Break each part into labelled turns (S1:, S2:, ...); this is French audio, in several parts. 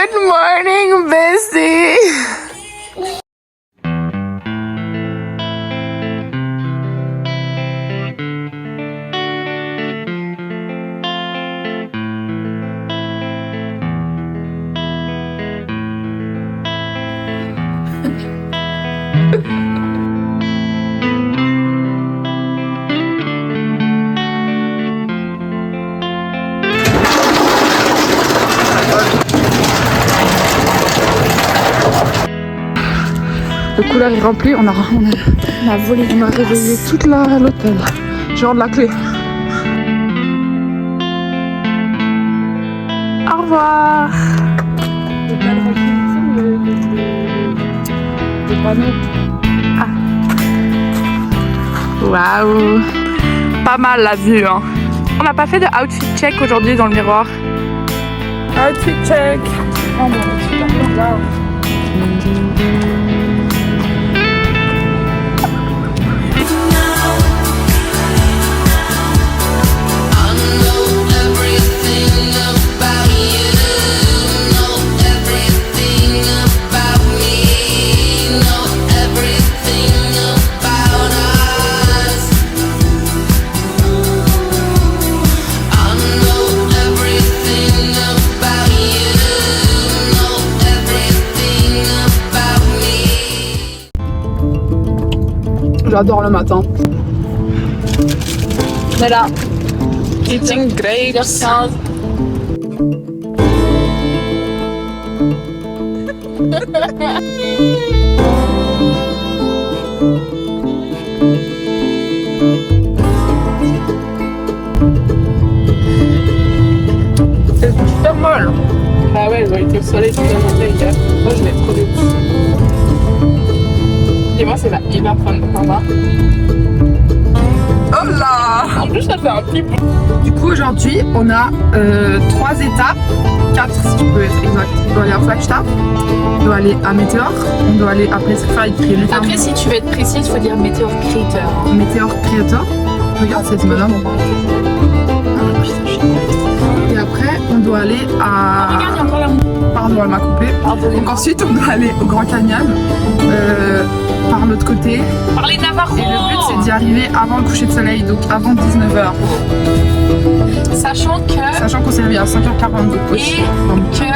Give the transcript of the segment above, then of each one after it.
S1: Good morning, bestie. Le couleur est rempli, on a volé, on a réveillé toute l'hôtel. Je rends la clé. Au revoir. Le panneau. Ah. Waouh. Pas mal la vue, hein. On n'a pas fait de outfit check aujourd'hui dans le miroir. Outfit check. Oh mon Dieu, wow. J'adore le matin. On est là. Eating grapes. C'est super molle. Ah ouais, j'aurais été au soleil toute la journée hier. Moi je l'ai trop vite. Et moi c'est la hyper fun pour moi. Oh là! En plus ça fait un petit bout. Du coup aujourd'hui on a 3 étapes, 4 si tu peux être exact. On doit aller à Flagstaff, on doit aller à Meteor, on doit aller à Petrified Creator.
S2: Après si tu veux être précis, il faut dire Meteor Creator.
S1: Meteor Creator. Regarde cette madame. Et après on doit aller à...
S2: Regarde, il y a encore la...
S1: Pardon, elle m'a coupé. Donc ensuite on doit aller au Grand Canyon. Par l'autre côté.
S2: Par les Navarros.
S1: Et le but c'est d'y arriver avant le coucher de soleil, donc avant 19h.
S2: Sachant
S1: qu'on s'est réveillé à 5h42.
S2: Et que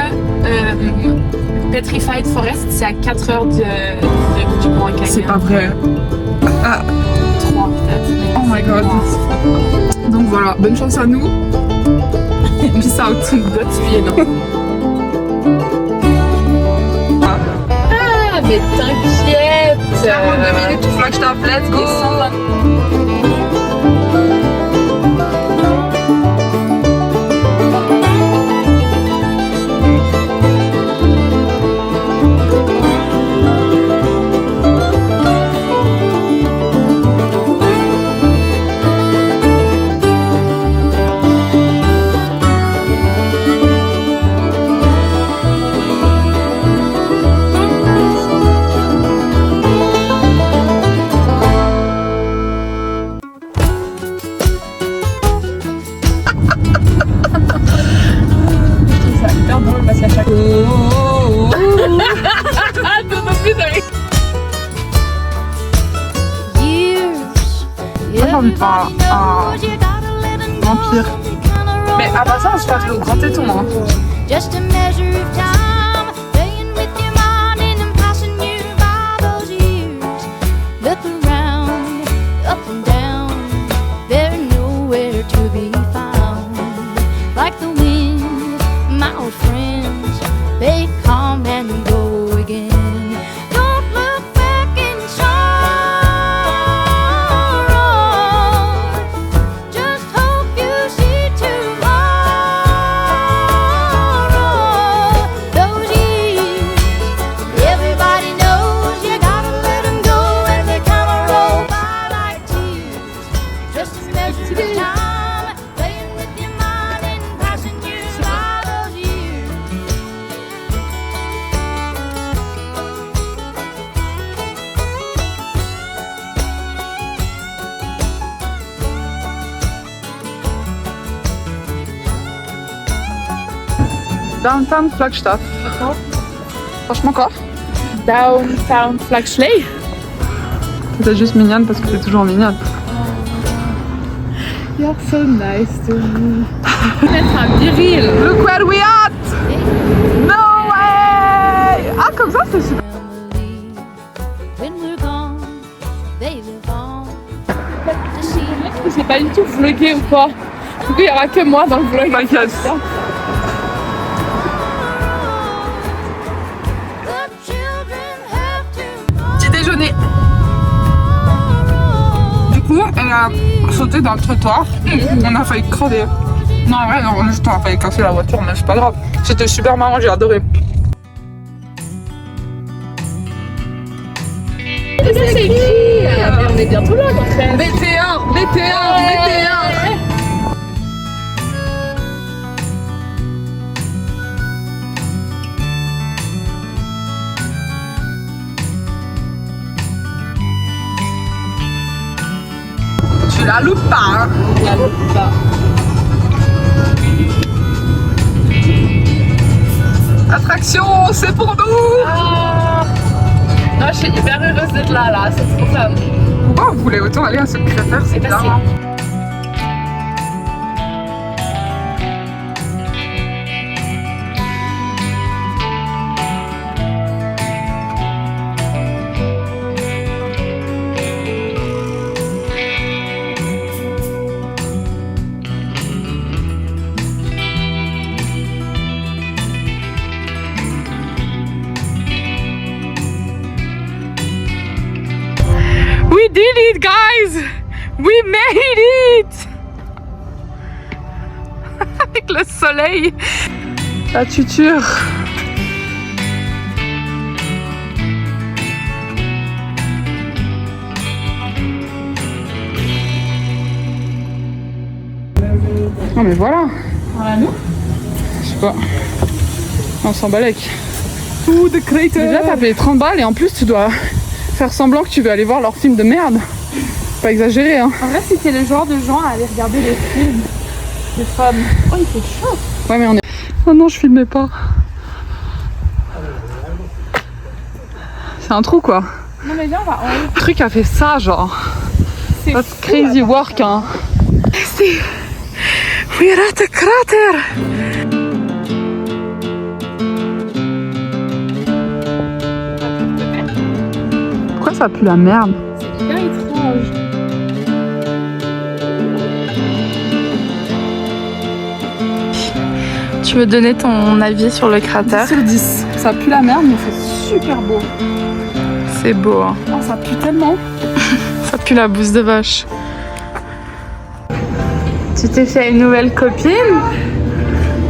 S2: Petrified Forest c'est à 4h du Grand Canyon.
S1: C'est pas vrai.
S2: 3 peut-être.
S1: Oh my god. Donc voilà, bonne chance à nous. Peace out.
S2: Godspeed. Ah mais t'inquiète.
S1: 42 minutes au Flagstaff, let's go. J'ai envie de faire un vampire. Mais à part ça, on se fait au grand téton. Hein. Downtown Flagstaff. Franchement quoi?
S2: Downtown Flagsley.
S1: T'es juste mignonne parce que t'es toujours mignonne.
S2: You're so nice to me. Mettre un viril.
S1: Look where we at! No way! Ah comme ça c'est super.
S3: When we're gone, they live on.
S2: Je sais pas du tout vlogger ou quoi. Du coup, il y aura que moi dans le vlog.
S1: T'inquiète.
S3: The children have to
S1: Petit déjeuner. Du coup, elle a sauté dans le trottoir. On a failli crever. Non, ouais, non, on a failli casser la voiture, mais c'est pas grave. C'était super marrant, j'ai adoré.
S2: C'est qui? On est bientôt là, mon frère.
S1: BT1. Tu la loupes pas, hein?
S2: La loupe pas.
S1: Attraction, c'est pour nous!
S2: Ah. Non, je suis hyper heureuse d'être là, c'est trop fun.
S1: Pourquoi vous voulez autant aller à ce cratère? C'est
S2: parce
S1: bizarre. We did it, guys! We made it! Avec le soleil, la tuture. Non mais voilà.
S2: Voilà, nous.
S1: Je sais pas. On s'en balèque. Tout de crater. Déjà t'as payé 30 balles et en plus tu dois faire semblant que tu veux aller voir leur film de merde. Pas exagéré hein.
S2: En vrai, c'était le genre de gens à aller regarder les films de femmes. Oh, il fait chaud.
S1: Ouais mais on est... Oh non je filmais pas. C'est un trou quoi.
S2: Non, mais viens, on va en haut.
S1: Le truc a fait ça genre.
S2: C'est
S1: That's
S2: fou,
S1: crazy
S2: là,
S1: work hein. C'est... We're at the crater. Pourquoi ça pue la merde?
S2: C'est hyper étrange.
S4: Tu veux donner ton avis sur le cratère?
S1: 10 sur 10. Ça pue la merde mais c'est super beau.
S4: C'est beau, hein.
S1: Oh, ça pue tellement.
S4: Ça pue la bouse de vache. Tu t'es fait une nouvelle copine?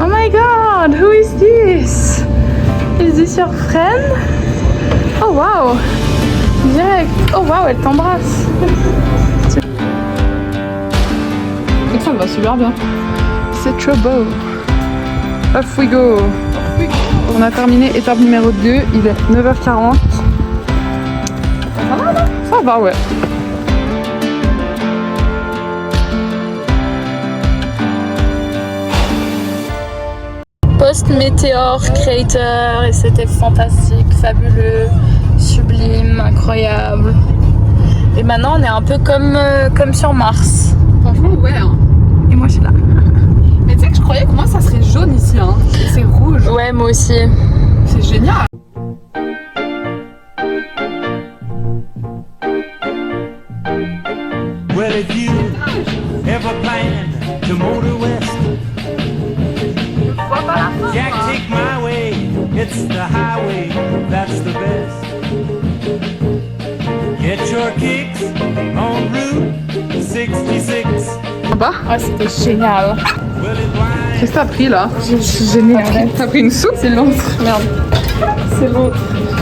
S4: Oh my god, who is this? Is this your friend? Oh wow! Direct. Oh wow, elle t'embrasse.
S1: Ça va super bien.
S4: C'est trop beau.
S1: Off we go. On a terminé étape numéro 2, il est 9h40. Ça va là? Ça va ouais.
S4: Post-météore Crater et c'était fantastique, fabuleux, sublime, incroyable. Et maintenant on est un peu comme sur Mars.
S1: Franchement ouais hein. Et moi je suis là. Mais tu sais que je croyais que moi ça serait jaune ici hein. Et c'est rouge.
S4: Ouais, moi aussi.
S1: C'est génial.
S5: Well, if you ever plan to motor west, Jack, take my way. It's the highway, that's the best. Get your kicks on Route 66.
S1: Bah,
S2: Ah, c'était génial.
S5: Well, it winds
S1: qu'est-ce que t'as pris là?
S2: C'est génial.
S1: T'as pris une soupe?
S2: C'est l'autre. Merde. C'est l'autre.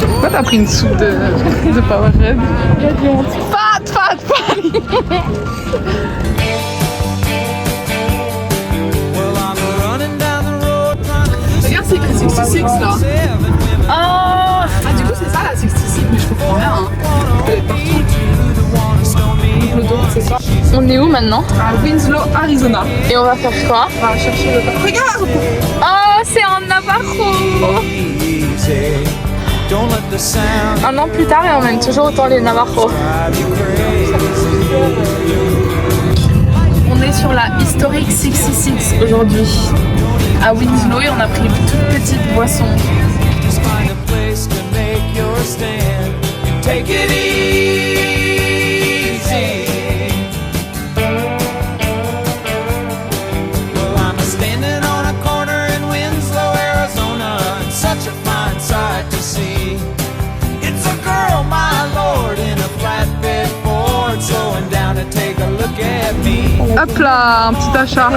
S1: Pourquoi t'as pris une soupe de Powerade?
S5: well, I'm running down the road trying to
S1: Regarde c'est que 66 là.
S5: 7 women.
S1: Ah du coup c'est ça la 66 mais je comprends rien hein. Elle est partout.
S5: The one stone me,
S1: Le dos c'est ça.
S5: she
S4: On est où maintenant?
S1: À Winslow, Arizona.
S4: Et on va faire quoi?
S1: On va chercher le... Regarde!
S4: Oh, c'est en Navajo!
S5: Easy. Don't let the sound
S4: Un an plus tard et on aime toujours autant les Navajos.
S5: drive you crazy.
S4: On est sur la Historic 66 aujourd'hui. À Winslow et on a pris une toute petite boisson.
S5: Just find a place to make your stand and take it easy. Well, I'm standing on a corner in Winslow, Arizona, and such a fine sight to see. It's a girl, my lord, in a flatbed Ford, slowing down to take a look at me.
S1: Hop là, un petit achat.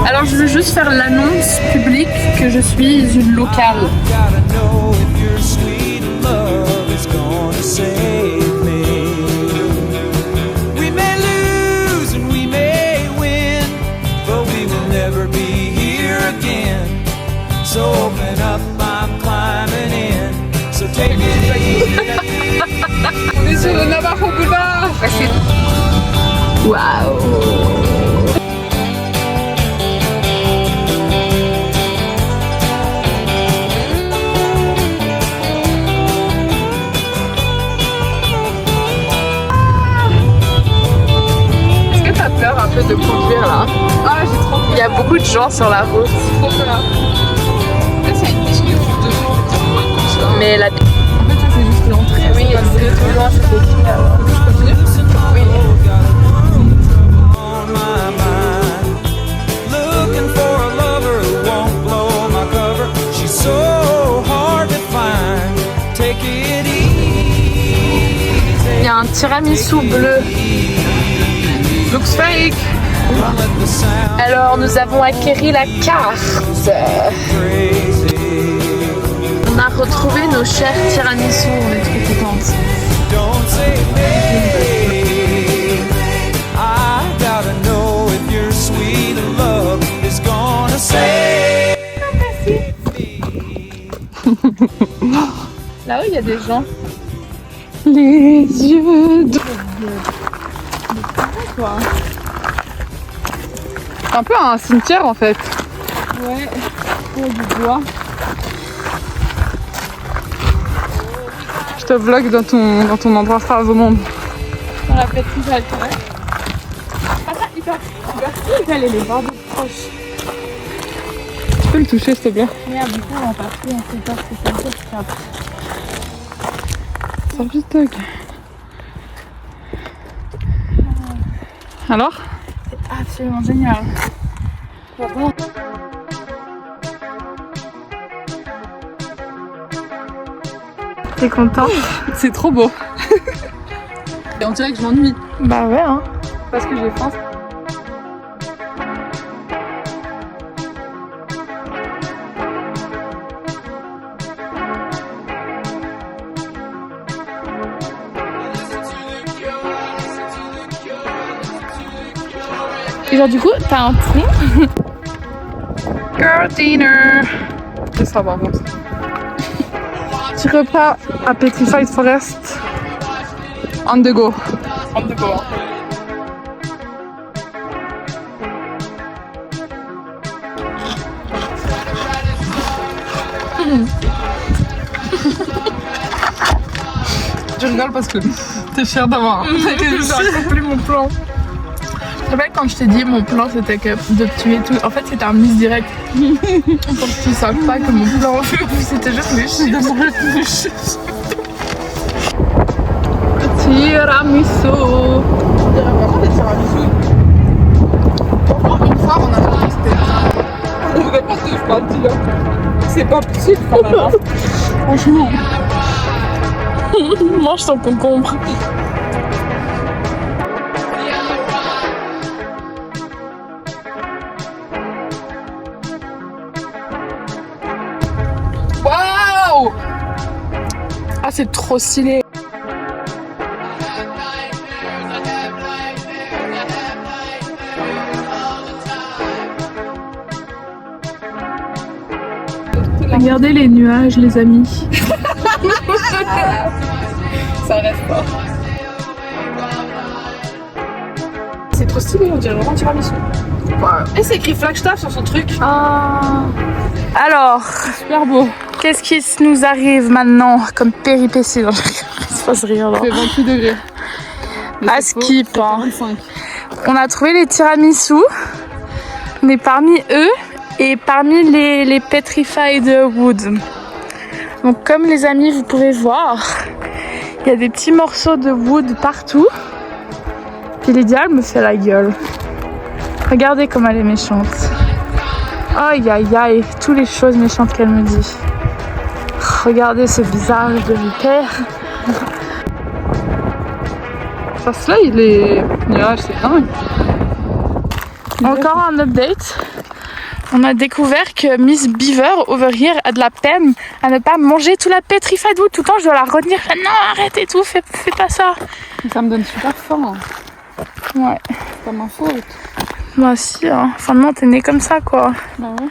S4: Alors je veux juste faire l'annonce publique que je suis une locale.
S5: Gotta know if your sweet love is gonna save me. We may lose and we may win, but we will never be here again. So open up, I'm climbing in. So take it easy.
S1: On est sur le Navajo Boulevard.
S4: Waouh! Est-ce que t'as peur un peu de conduire là?
S1: Ah, j'ai trop peur.
S4: Il y a beaucoup de gens sur la route.
S1: Trop peur. Là, c'est une petite de...
S4: Mais la...
S1: En fait, ça, c'est juste l'entrée.
S4: Oui, c'est tout loin, c'est
S1: Je continue.
S5: On my mind, looking for a lover who won't blow my cover. She's so hard to find. Take it easy.
S4: Il y a un tiramisu bleu.
S1: Looks fake.
S5: Don't let the sound
S4: Alors nous avons acquéri la carte.
S5: crazy.
S4: On a retrouvé nos chers tiramisu, on est trop contentes.
S5: Don't say maybe. I gotta know if your sweet love is gonna save me.
S4: Là-haut il y a des gens.
S1: Les yeux de... C'est un peu un cimetière en fait.
S4: Ouais, il y a du bois.
S1: Je te vlog dans ton endroit phare au monde.
S4: Dans la petite halte, ouais. Ah ça, hyper elle est les bords proches.
S1: Tu peux le toucher s'il te plaît?
S4: Merde, du coup on va partir, on sait pas ce que ça veut dire.
S1: Sors juste dog. Alors?
S4: Absolument génial. T'es content?
S1: C'est trop beau. Et on dirait que je m'ennuie.
S4: Bah ouais hein.
S1: Parce que j'ai faim.
S4: Et genre du coup t'as un trou.
S1: Girl dinner. Ce sera bon. Petit repas à Petrified Forest. On the go. On the go. Je rigole parce que t'es fière d'avoir accompli mon plan.
S4: Je te rappelle quand je t'ai dit mon plan c'était que de tuer tout. En fait c'était un misdirect. Pour que tu saches pas que mon plan c'était juste les chips.
S1: Tiramisu.
S4: On dirait vraiment des tiramisu. Une fois on a testé.
S1: On voudrait pas de partie là.
S4: C'est pas possible quand même. Hein. Franchement. Mange ton concombre.
S1: Waouh!
S4: Ah c'est trop stylé. Regardez les nuages les amis.
S1: Ça reste pas. trop stylé, on dirait vraiment tiramisu. Et c'est écrit Flagstaff sur son truc.
S4: Ah. Alors,
S2: Super beau.
S4: qu'est-ce qui nous arrive maintenant comme péripétie? Non, il se passe rien là.
S2: Il fait 28 degrés. Mais
S4: À
S2: c'est faux,
S4: skip,
S2: c'est
S4: hein.
S2: 45.
S4: On a trouvé les tiramisu. On est parmi eux et parmi les petrified wood. Donc comme les amis, vous pouvez voir, il y a des petits morceaux de wood partout. Puis Lydia, elle me fait la gueule. Regardez comme elle est méchante. Aïe aïe aïe, toutes les choses méchantes qu'elle me dit. Regardez ce visage de vipère.
S1: Ça, là, il est nuage, c'est dingue.
S4: Encore un update. On a découvert que Miss Beaver over here a de la peine à ne pas manger tout la petrified wood. Tout le temps, je dois la retenir. Non, arrête et tout, fais pas ça.
S2: Ça me donne super faim.
S4: Ouais.
S2: C'est pas ma faute.
S4: Bah si, hein. Fin de mois, t'es née comme ça, quoi.
S2: Bah ouais.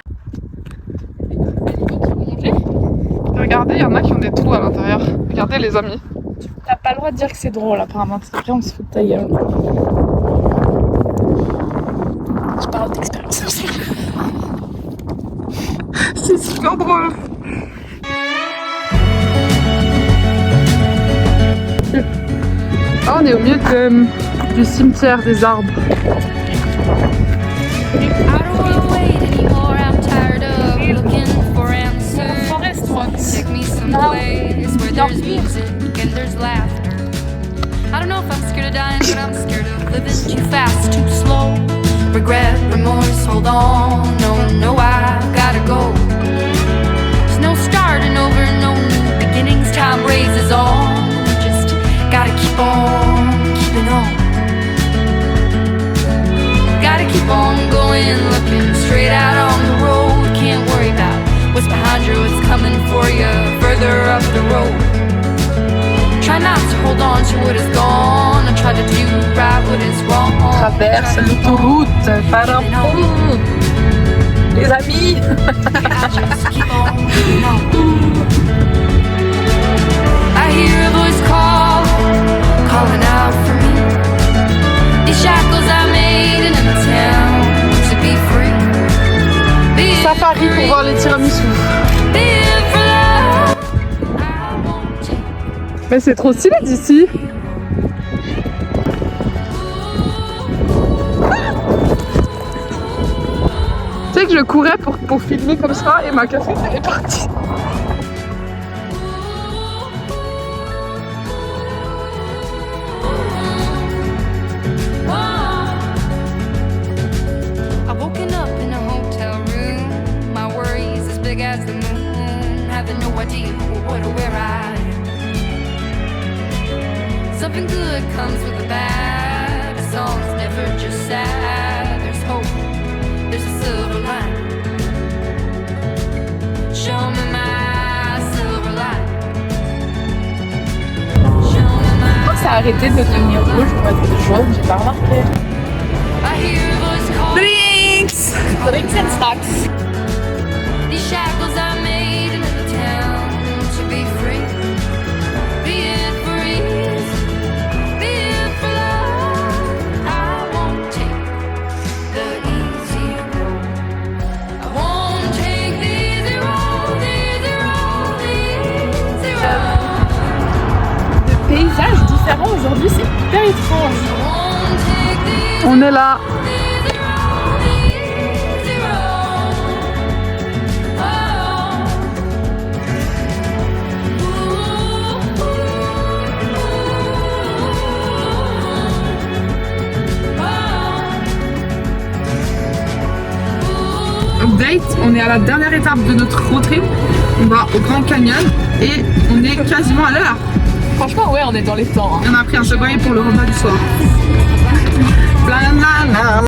S1: Regardez, il y en a qui ont des trous à l'intérieur. Regardez les amis.
S4: T'as pas le droit de dire que c'est drôle, apparemment. Après, on se fout de ta gueule. Je parle d'expérience.
S1: C'est super drôle. Ah, on est au milieu du cimetière des arbres.
S3: I don't wanna wait anymore. I'm tired of looking for answers.
S4: Forest ones.
S3: Take me someplace where there's music and there's laughter. I don't know if I'm scared of dying, but I'm scared of living too fast, too slow. Regret, remorse, hold on. No, I gotta go. There's no starting over, no new beginnings. Time raises on. Just gotta keep on keeping on. Gotta keep on going, looking straight out on the road. Can't worry about what's behind you, what's coming for you further up the road. Try not to hold on to what is gone. I try to do right what is wrong.
S1: Traverse l'autoroute par un pont. Les amis.
S3: Just keep on moving on. I hear a voice calling out for me. These shackles I made in a town to be free. Be it
S1: Safari pour voir les tiramisu.
S3: Be it for love. I won't take.
S1: Mais c'est trop stylé d'ici. Tu sais que je courais pour filmer comme ça et ma café est partie.
S3: I've woken up in a hotel room. My worries as big as the moon. Having no idea what or where I am. Something good comes with the bad. A song's never just sad. There's hope. There's a silver line. Show me my silver line. Show me my.
S4: Ça a arrêté de devenir rouge pour être jaune, j'ai pas remarqué.
S3: I hear a voice call.
S4: Drinks! Drinks and snacks.
S3: These shackles I made in a town to be free. Be it for ease, be it for love. I won't take the easy road. I won't take the easy road, the easy road, the easy road.
S4: Le paysage différent aujourd'hui, c'est hyper étrange.
S3: I won't take the
S1: On est là.
S3: easy road, the easy road. Oh.
S1: Update, on est à la dernière étape de notre road trip. On va au Grand Canyon et on est quasiment à l'heure.
S2: Franchement, ouais, on est dans les temps. Hein.
S1: Et on a pris un Subway pour le repas du soir. Planana.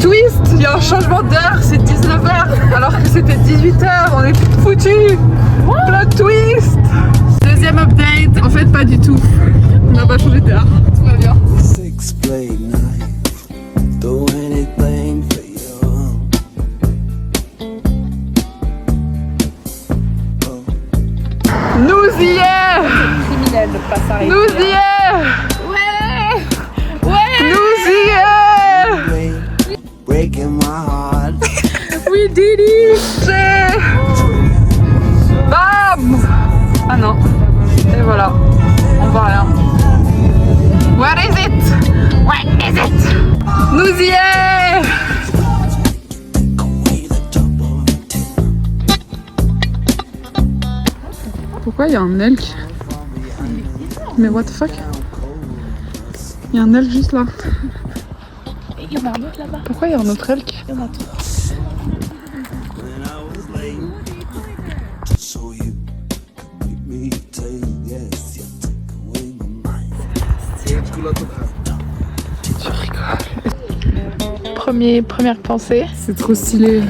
S1: twist, il y a un changement d'heure, c'est 19h alors que c'était 18h, on est foutus. Plot twist. Deuxième update, en fait pas du tout. On n'a pas changé d'heure, tout va bien.
S5: Six blade knife, do anything for you.
S1: Nous y est.
S2: Criminel de pas s'arrêter.
S1: Nous y est. Nous y est.
S5: Breaking my heart.
S1: We did it. Bam. Ah non. Et voilà. On voit rien. Where is it? Where is it? Nous y est. Pourquoi il y a un elk? Mais what the fuck? Il y a un elk juste là.
S2: Il y en a un autre là-bas.
S1: Pourquoi il y a un autre elk?
S2: Il y en a trois.
S5: So you make me take, yes, you take away my mind.
S4: Première pensée.
S1: C'est trop stylé.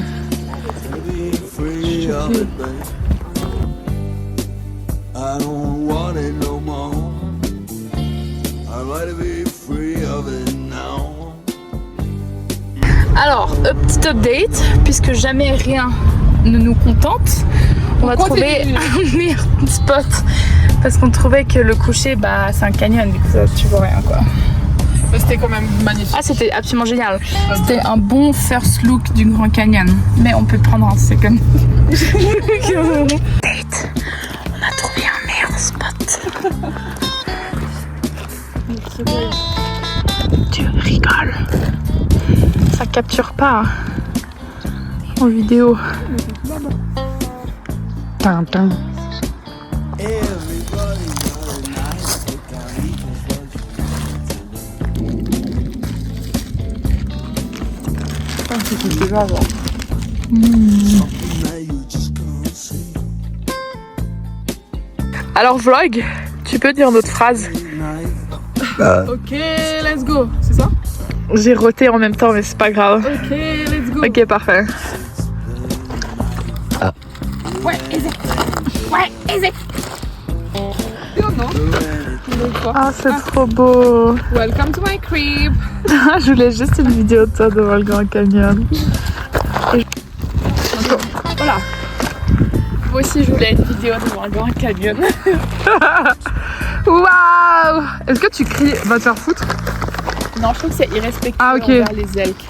S5: Be free of it, babe. I don't want it no more. I'd rather be free of it now.
S4: Alors, petit update, puisque jamais rien ne nous contente, on va trouver un meilleur spot. Parce qu'on trouvait que le coucher, bah c'est un canyon, du coup tu vois rien quoi.
S1: C'était quand même magnifique.
S4: Ah, c'était absolument génial. C'était un bon first look du Grand Canyon. Mais on peut prendre un second. Date. On a trouvé un meilleur spot. Tu rigoles. Ça capture pas en vidéo. Tintin.
S5: Everybody got a nice pick on equal now you just can't see.
S4: Alors vlog, tu peux dire notre phrase?
S1: Ok, let's go. C'est ça?
S4: J'ai roté en même temps mais c'est pas grave.
S1: Ok, let's go.
S4: Ok, parfait. Ah, c'est trop beau.
S1: Welcome to my crib.
S4: Je voulais juste une vidéo de toi devant le Grand Canyon. Voilà. Moi aussi, je voulais une vidéo devant le Grand Canyon.
S1: Waouh! Est-ce que tu cries? Va te faire foutre?
S4: Non, je trouve que c'est irrespectueux
S1: Ah, ok.
S4: envers les elks.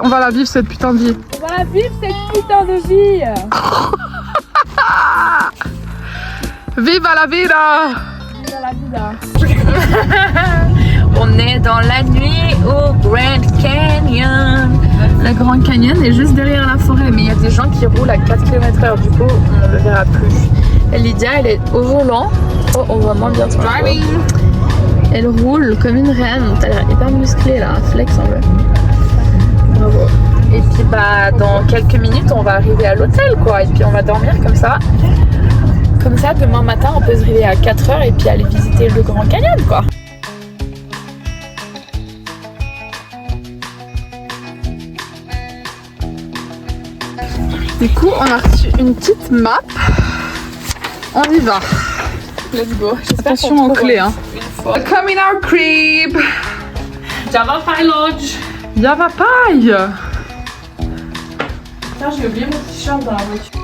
S1: On va la vivre cette putain de vie.
S4: On va vivre cette putain de vie.
S1: Viva la vida!
S4: On est dans la nuit au Grand Canyon. Le Grand Canyon est juste derrière la forêt, mais il y a des gens qui roulent à 4 km/h, du coup on ne le verra plus. Et Lydia, elle est au volant. Oh, on voit moins bien son
S1: Driving.
S4: Elle roule comme une reine. T'as l'air hyper musclée là, flex en vrai. Bravo. Et puis bah dans quelques minutes on va arriver à l'hôtel quoi. Et puis on va dormir comme ça. Comme ça demain matin on peut se réveiller à 4h et puis aller visiter le Grand Canyon quoi.
S1: Du coup, on a reçu une petite map. On y va.
S4: Let's go.
S1: Attention aux clés, hein. Come in our crib.
S4: Java Pie Lodge.
S1: Java Pie.
S4: Putain, j'ai oublié mon t-shirt dans la voiture.